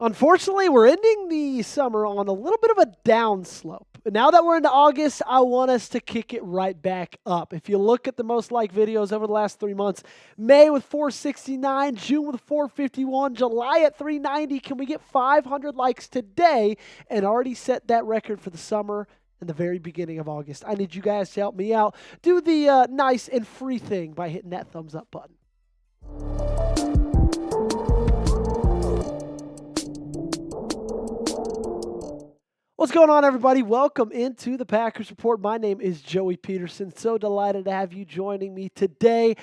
Unfortunately, we're ending the summer on a little bit of a down slope. Now that we're into August, I want us to kick it right back up. If you look at the most liked videos over the last 3 months, May with 469, June with 451, July at 390. Can we get 500 likes today and already set that record for the summer in the very beginning of August? I need you guys to help me out. Do the nice and free thing by hitting that thumbs up button. What's going on, everybody? Welcome into the Packers Report. My name is Joey Petersen. So delighted to have you joining me today.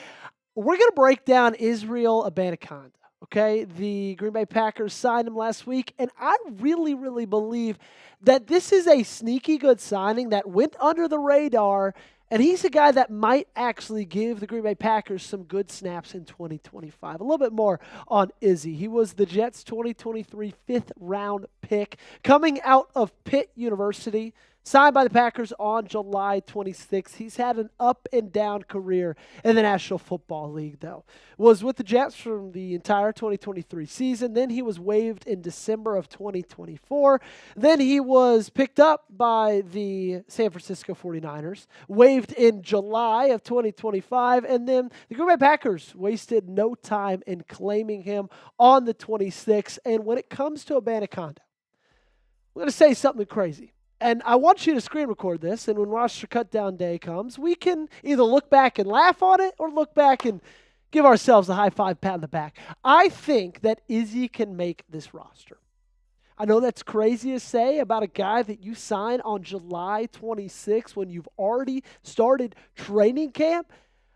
We're going to break down Israel Abanikanda, okay? The Green Bay Packers signed him last week, and I really believe that this is a sneaky good signing that went under the radar, and he's a guy that might actually give the Green Bay Packers some good snaps in 2025. A little bit more on Izzy. He was the Jets' 2023 fifth-round pick coming out of Pitt University, signed by the Packers on July 26th. He's had an up-and-down career in the National Football League, though. Was with the Jets from the entire 2023 season. Then he was waived in December of 2024. Then he was picked up by the San Francisco 49ers, waived in July of 2025, and then the Green Bay Packers wasted no time in claiming him on the 26th. And when it comes to Abanikanda, I'm going to say something crazy. And I want you to screen record this, and when roster cutdown day comes, we can either look back and laugh on it or look back and give ourselves a high five, pat on the back. I think that Izzy can make this roster. I know that's crazy to say about a guy that you sign on July 26th when you've already started training camp,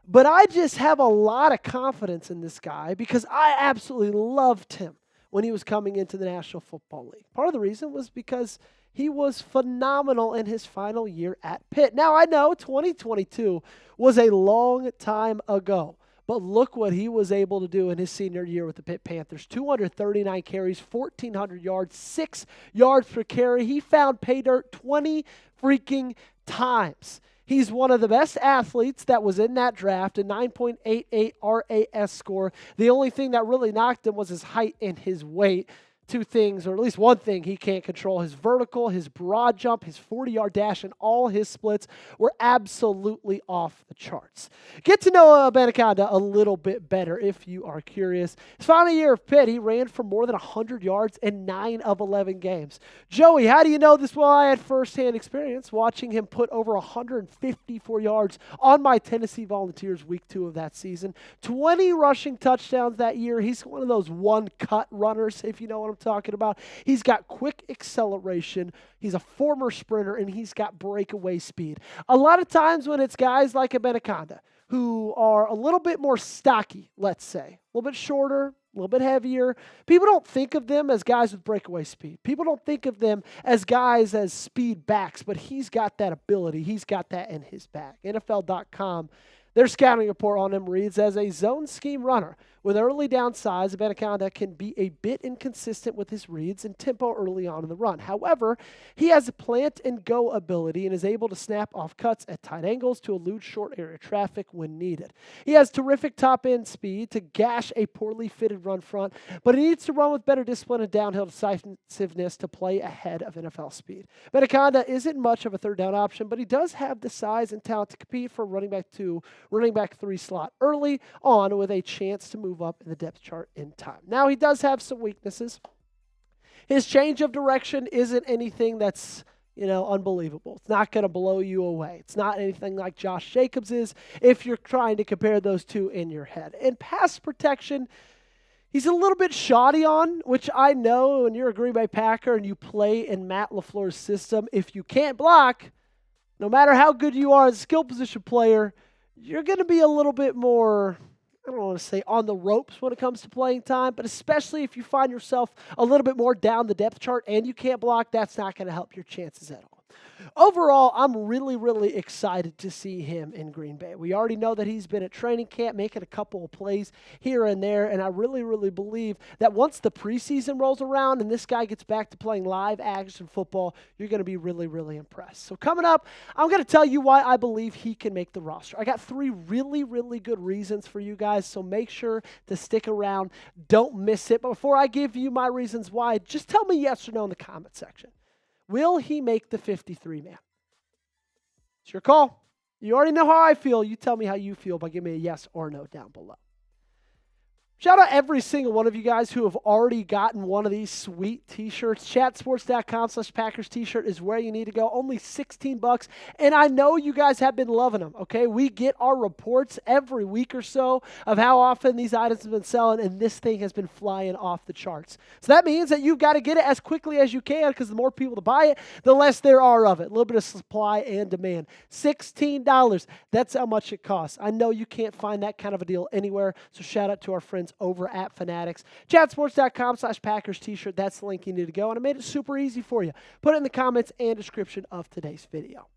but I just have a lot of confidence in this guy because I absolutely loved him when he was coming into the National Football League. Part of the reason was because he was phenomenal in his final year at Pitt. Now, I know 2022 was a long time ago, but look what he was able to do in his senior year with the Pitt Panthers. 239 carries, 1,400 yards, 6 yards per carry. He found pay dirt 20 freaking times. He's one of the best athletes that was in that draft, a 9.88 RAS score. The only thing that really knocked him was his height and his weight. Two things, or at least one thing he can't control: his vertical, his broad jump, his 40-yard dash, and all his splits were absolutely off the charts. Get to know Abanikanda a little bit better if you are curious. His final year of Pitt, he ran for more than 100 yards in 9 of 11 games. Joey, how do you know this? Well, I had firsthand experience watching him put over 154 yards on my Tennessee Volunteers week 2 of that season. 20 rushing touchdowns that year. He's one of those one-cut runners, if you know what I'm talking about. He's got quick acceleration. He's a former sprinter, and he's got breakaway speed. A lot of times when it's guys like Abanikanda who are a little bit more stocky, let's say, a little bit shorter, a little bit heavier, people don't think of them as guys with breakaway speed. People don't think of them as guys as speed backs, but he's got that ability. He's got that in his back. NFL.com, their scouting report on him reads, as a zone scheme runner with early down size, Abanikanda can be a bit inconsistent with his reads and tempo early on in the run. However, he has a plant and go ability and is able to snap off cuts at tight angles to elude short area traffic when needed. He has terrific top end speed to gash a poorly fitted run front, but he needs to run with better discipline and downhill decisiveness to play ahead of NFL speed. Abanikanda isn't much of a third down option, but he does have the size and talent to compete for running back 3 slot early on with a chance to move up in the depth chart in time. Now, he does have some weaknesses. His change of direction isn't anything that's, unbelievable. It's not going to blow you away. It's not anything like Josh Jacobs is if you're trying to compare those two in your head. In pass protection, he's a little bit shoddy on, which I know when you're a Green Bay Packer and you play in Matt LaFleur's system, if you can't block, no matter how good you are as a skill position player, you're going to be a little bit more, I don't want to say on the ropes when it comes to playing time, but especially if you find yourself a little bit more down the depth chart and you can't block, that's not going to help your chances at all. Overall, I'm really, really excited to see him in Green Bay. We already know that he's been at training camp making a couple of plays here and there, and I really, really believe that once the preseason rolls around and this guy gets back to playing live action football, you're going to be really, really impressed. So coming up, I'm going to tell you why I believe he can make the roster. I got 3 really, really good reasons for you guys, so make sure to stick around. Don't miss it. But before I give you my reasons why, just tell me yes or no in the comment section. Will he make the 53-man? It's your call. You already know how I feel. You tell me how you feel by giving me a yes or no down below. Shout out every single one of you guys who have already gotten one of these sweet t-shirts. Chatsports.com/Packers t-shirt is where you need to go. Only $16. And I know you guys have been loving them, okay? We get our reports every week or so of how often these items have been selling, and this thing has been flying off the charts. So that means that you've got to get it as quickly as you can, because the more people to buy it, the less there are of it. A little bit of supply and demand. $16. That's how much it costs. I know you can't find that kind of a deal anywhere, so shout out to our friends over at Fanatics. Chatsports.com/Packers t-shirt. That's the link you need to go. And I made it super easy for you. Put it in the comments and description of today's video.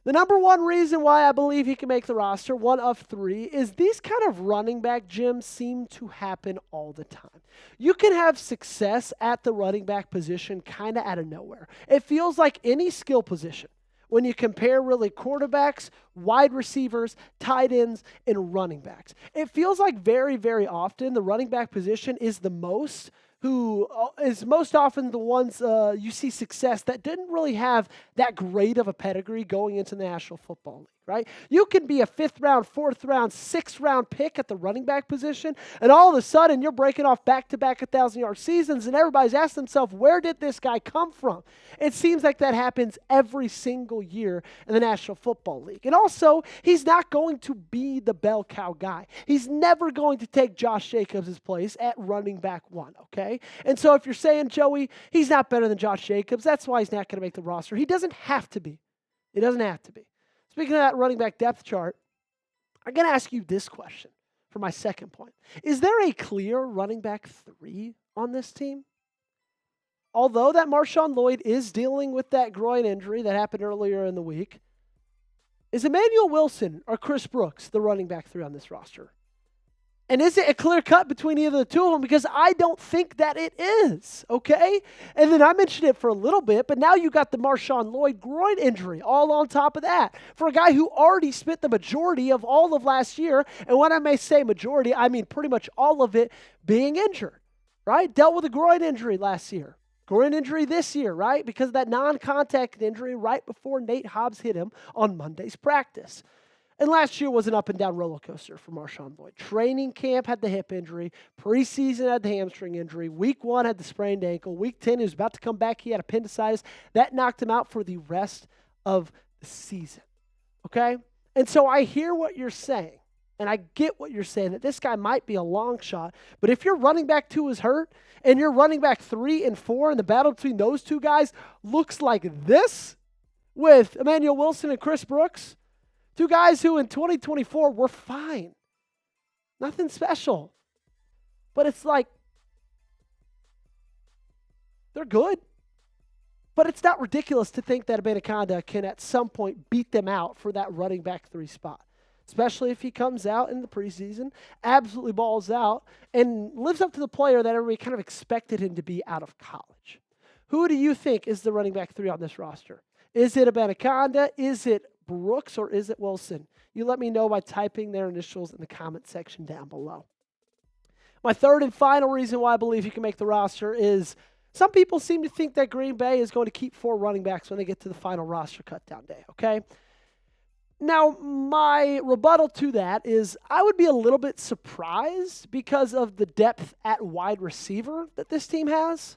The number one reason why I believe he can make the roster, one of 3, is these kind of running back gyms seem to happen all the time. You can have success at the running back position kind of out of nowhere. It feels like any skill position. When you compare really quarterbacks, wide receivers, tight ends, and running backs. It feels like very, very often the running back position is most often the ones you see success that didn't really have that great of a pedigree going into the National Football League, right? You can be a 5th round, 4th round, 6th round pick at the running back position, and all of a sudden you're breaking off back-to-back 1,000-yard seasons, and everybody's asking themselves, where did this guy come from? It seems like that happens every single year in the National Football League. And also, he's not going to be the bell cow guy. He's never going to take Josh Jacobs' place at running back 1, okay? And so if you're saying, Joey, he's not better than Josh Jacobs, that's why he's not going to make the roster. He doesn't have to be. He doesn't have to be. Speaking of that running back depth chart, I'm going to ask you this question for my second point. Is there a clear running back 3 on this team? Although that Marshawn Lloyd is dealing with that groin injury that happened earlier in the week, is Emmanuel Wilson or Chris Brooks the running back 3 on this roster? And is it a clear cut between either of the two of them? Because I don't think that it is, okay? And then I mentioned it for a little bit, but now you got the Marshawn Lloyd groin injury all on top of that. For a guy who already spent the majority of all of last year, and when I may say majority, I mean pretty much all of it being injured, right? Dealt with a groin injury last year. Groin injury this year, right? Because of that non-contact injury right before Nate Hobbs hit him on Monday's practice. And last year was an up-and-down roller coaster for Marshawn Lloyd. Training camp had the hip injury. Preseason had the hamstring injury. Week 1 had the sprained ankle. Week 10, he was about to come back. He had appendicitis. That knocked him out for the rest of the season. Okay? And so I hear what you're saying, and I get what you're saying, that this guy might be a long shot. But if your running back 2 is hurt, and your running back 3 and 4, and the battle between those two guys looks like this with Emmanuel Wilson and Chris Brooks, 2 guys who in 2024 were fine. Nothing special. But it's like, they're good. But it's not ridiculous to think that Abanikanda can at some point beat them out for that running back 3 spot. Especially if he comes out in the preseason, absolutely balls out, and lives up to the player that everybody kind of expected him to be out of college. Who do you think is the running back 3 on this roster? Is it Abanikanda? Is it Brooks, or is it Wilson? You let me know by typing their initials in the comment section down below. My third and final reason why I believe he can make the roster is some people seem to think that Green Bay is going to keep 4 running backs when they get to the final roster cutdown day, okay? Now, my rebuttal to that is I would be a little bit surprised because of the depth at wide receiver that this team has.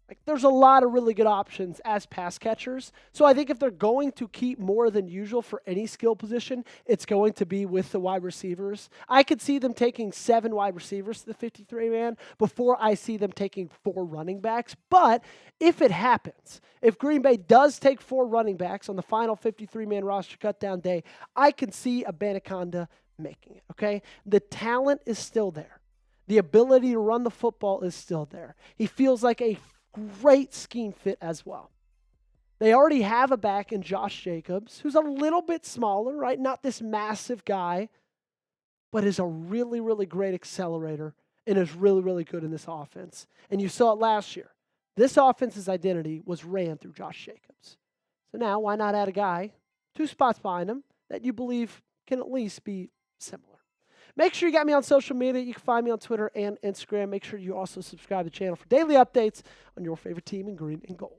Like, there's a lot of really good options as pass catchers. So I think if they're going to keep more than usual for any skill position, it's going to be with the wide receivers. I could see them taking 7 wide receivers to the 53-man before I see them taking 4 running backs. But if it happens, if Green Bay does take 4 running backs on the final 53-man roster cutdown day, I can see Abanikanda making it, okay? The talent is still there. The ability to run the football is still there. He feels like a great scheme fit as well. They already have a back in Josh Jacobs, who's a little bit smaller, right? Not this massive guy, but is a really, really great accelerator and is really, really good in this offense. And you saw it last year. This offense's identity was ran through Josh Jacobs. So now, why not add a guy 2 spots behind him that you believe can at least be similar? Make sure you got me on social media. You can find me on Twitter and Instagram. Make sure you also subscribe to the channel for daily updates on your favorite team in green and gold.